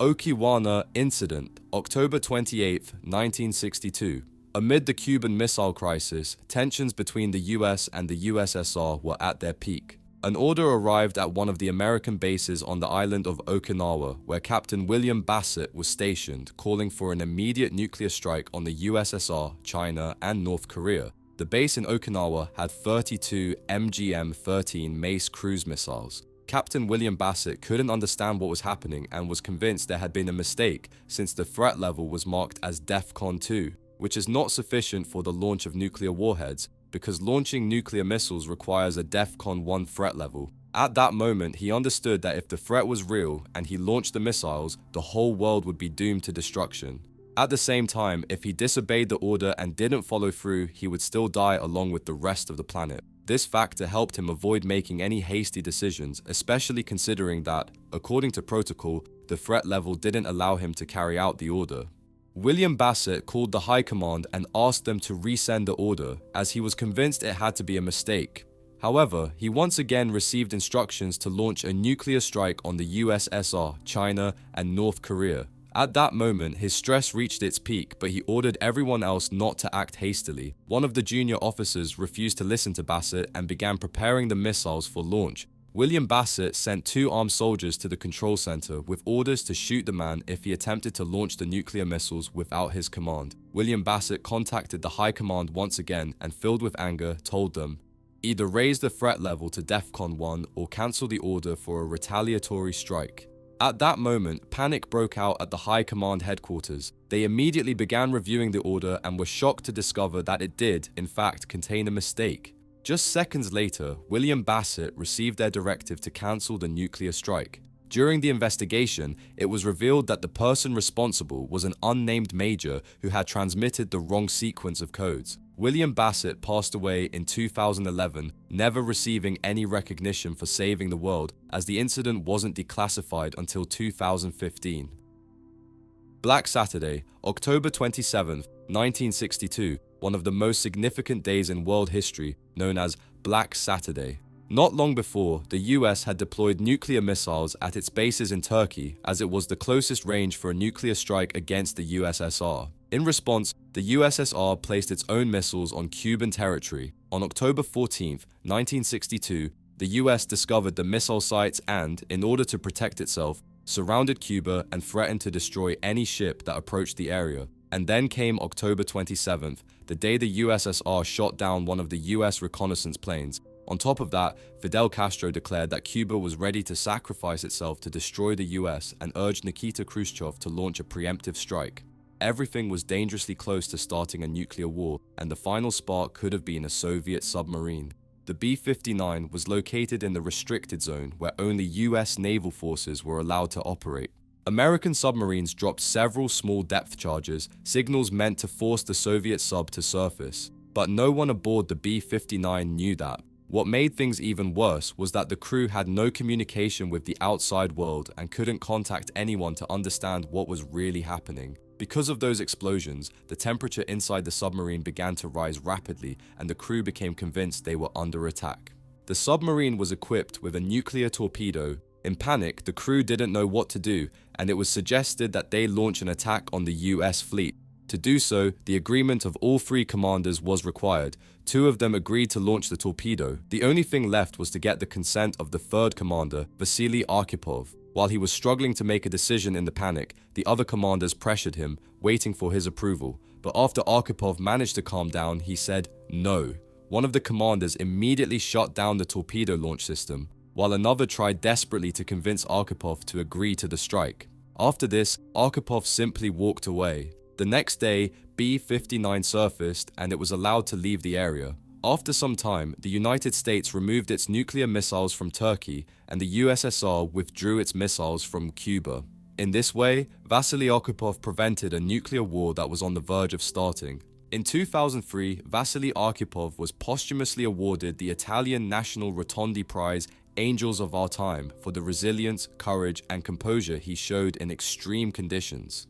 Okinawa Incident, October 28, 1962. Amid the Cuban Missile Crisis, tensions between the US and the USSR were at their peak. An order arrived at one of the American bases on the island of Okinawa, where Captain William Bassett was stationed, calling for an immediate nuclear strike on the USSR, China, and North Korea. The base in Okinawa had 32 MGM-13 Mace cruise missiles. Captain William Bassett couldn't understand what was happening and was convinced there had been a mistake since the threat level was marked as DEFCON 2, which is not sufficient for the launch of nuclear warheads because launching nuclear missiles requires a DEFCON 1 threat level. At that moment, he understood that if the threat was real and he launched the missiles, the whole world would be doomed to destruction. At the same time, if he disobeyed the order and didn't follow through, he would still die along with the rest of the planet. This factor helped him avoid making any hasty decisions, especially considering that, according to protocol, the threat level didn't allow him to carry out the order. William Bassett called the High Command and asked them to resend the order, as he was convinced it had to be a mistake. However, he once again received instructions to launch a nuclear strike on the USSR, China, and North Korea. At that moment, his stress reached its peak, but he ordered everyone else not to act hastily. One of the junior officers refused to listen to Bassett and began preparing the missiles for launch. William Bassett sent 2 armed soldiers to the control center with orders to shoot the man if he attempted to launch the nuclear missiles without his command. William Bassett contacted the High Command once again and, filled with anger, told them, "Either raise the threat level to DEFCON 1 or cancel the order for a retaliatory strike." At that moment, panic broke out at the High Command headquarters. They immediately began reviewing the order and were shocked to discover that it did, in fact, contain a mistake. Just seconds later, William Bassett received their directive to cancel the nuclear strike. During the investigation, it was revealed that the person responsible was an unnamed major who had transmitted the wrong sequence of codes. William Bassett passed away in 2011, never receiving any recognition for saving the world, as the incident wasn't declassified until 2015. Black Saturday, October 27, 1962, one of the most significant days in world history, known as Black Saturday. Not long before, the US had deployed nuclear missiles at its bases in Turkey, as it was the closest range for a nuclear strike against the USSR. In response, the USSR placed its own missiles on Cuban territory. On October 14, 1962, the US discovered the missile sites and, in order to protect itself, surrounded Cuba and threatened to destroy any ship that approached the area. And then came October 27th, the day the USSR shot down one of the US reconnaissance planes. On top of that, Fidel Castro declared that Cuba was ready to sacrifice itself to destroy the US and urged Nikita Khrushchev to launch a preemptive strike. Everything was dangerously close to starting a nuclear war, and the final spark could have been a Soviet submarine. The B-59 was located in the restricted zone where only US naval forces were allowed to operate. American submarines dropped several small depth charges, signals meant to force the Soviet sub to surface. But no one aboard the B-59 knew that. What made things even worse was that the crew had no communication with the outside world and couldn't contact anyone to understand what was really happening. Because of those explosions, the temperature inside the submarine began to rise rapidly and the crew became convinced they were under attack. The submarine was equipped with a nuclear torpedo. In panic, the crew didn't know what to do, and it was suggested that they launch an attack on the US fleet. To do so, the agreement of all 3 commanders was required. 2 of them agreed to launch the torpedo. The only thing left was to get the consent of the 3rd commander, Vasily Arkhipov. While he was struggling to make a decision in the panic, the other commanders pressured him, waiting for his approval. But after Arkhipov managed to calm down, he said no. One of the commanders immediately shut down the torpedo launch system, while another tried desperately to convince Arkhipov to agree to the strike. After this, Arkhipov simply walked away. The next day, B-59 surfaced and it was allowed to leave the area. After some time, the United States removed its nuclear missiles from Turkey and the USSR withdrew its missiles from Cuba. In this way, Vasily Arkhipov prevented a nuclear war that was on the verge of starting. In 2003, Vasily Arkhipov was posthumously awarded the Italian National Rotondi Prize Angels of Our Time for the resilience, courage, and composure he showed in extreme conditions.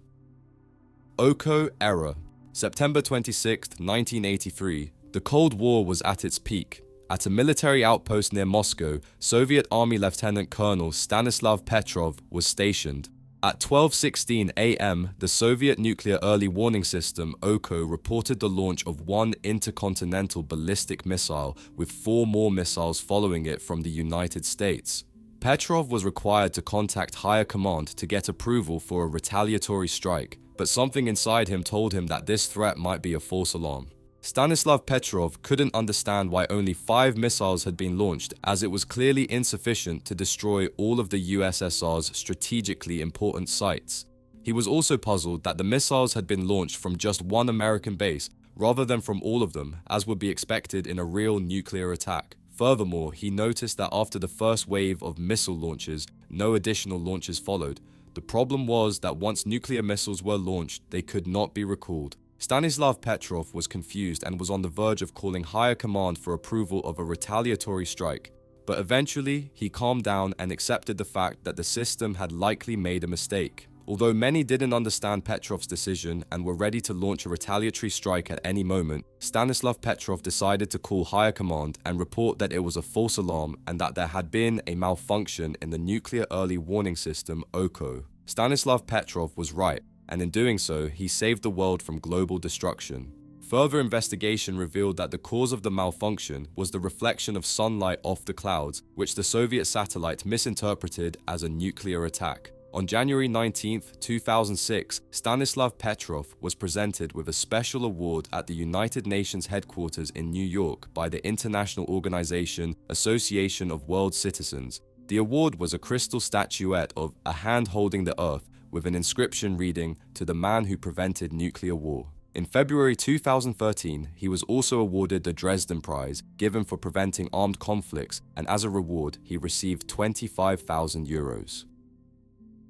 Oko Era, September 26, 1983. The Cold War was at its peak. At a military outpost near Moscow, Soviet Army Lieutenant Colonel Stanislav Petrov was stationed. At 12:16 a.m., the Soviet Nuclear Early Warning System (OKO) reported the launch of one intercontinental ballistic missile, with 4 more missiles following it from the United States. Petrov was required to contact higher command to get approval for a retaliatory strike, but something inside him told him that this threat might be a false alarm. Stanislav Petrov couldn't understand why only 5 missiles had been launched, as it was clearly insufficient to destroy all of the USSR's strategically important sites. He was also puzzled that the missiles had been launched from just one American base, rather than from all of them, as would be expected in a real nuclear attack. Furthermore, he noticed that after the first wave of missile launches, no additional launches followed. The problem was that once nuclear missiles were launched, they could not be recalled. Stanislav Petrov was confused and was on the verge of calling higher command for approval of a retaliatory strike. But eventually, he calmed down and accepted the fact that the system had likely made a mistake. Although many didn't understand Petrov's decision and were ready to launch a retaliatory strike at any moment, Stanislav Petrov decided to call higher command and report that it was a false alarm and that there had been a malfunction in the Nuclear Early Warning System (OKO). Stanislav Petrov was right, and in doing so, he saved the world from global destruction. Further investigation revealed that the cause of the malfunction was the reflection of sunlight off the clouds, which the Soviet satellite misinterpreted as a nuclear attack. On January 19, 2006, Stanislav Petrov was presented with a special award at the United Nations headquarters in New York by the international organization Association of World Citizens. The award was a crystal statuette of a hand holding the earth, with an inscription reading, "To the man who prevented nuclear war." In February 2013, he was also awarded the Dresden Prize, given for preventing armed conflicts, and as a reward, he received €25,000.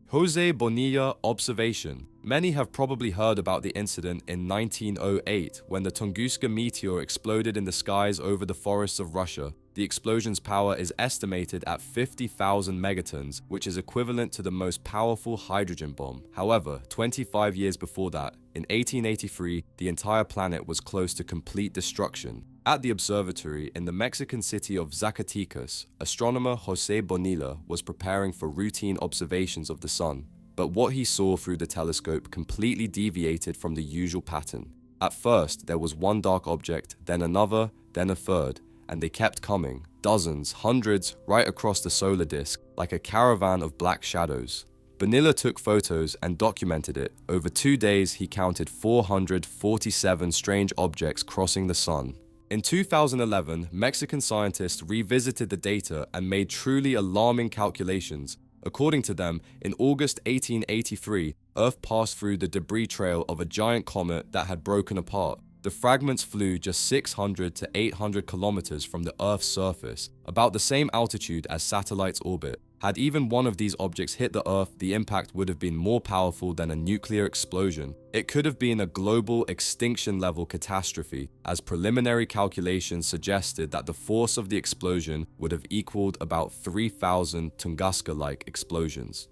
Jose Bonilla observation. Many have probably heard about the incident in 1908 when the Tunguska meteor exploded in the skies over the forests of Russia. The explosion's power is estimated at 50,000 megatons, which is equivalent to the most powerful hydrogen bomb. However, 25 years before that, in 1883, the entire planet was close to complete destruction. At the observatory in the Mexican city of Zacatecas, astronomer Jose Bonilla was preparing for routine observations of the sun. But what he saw through the telescope completely deviated from the usual pattern. At first, there was one dark object, then another, then a third, and they kept coming, dozens, hundreds, right across the solar disk, like a caravan of black shadows. Bonilla took photos and documented it. Over 2 days, he counted 447 strange objects crossing the sun. In 2011, Mexican scientists revisited the data and made truly alarming calculations. According to them, in August 1883, Earth passed through the debris trail of a giant comet that had broken apart. The fragments flew just 600 to 800 kilometers from the Earth's surface, about the same altitude as satellites orbit. Had even one of these objects hit the Earth, the impact would have been more powerful than a nuclear explosion. It could have been a global extinction-level catastrophe, as preliminary calculations suggested that the force of the explosion would have equaled about 3,000 Tunguska-like explosions.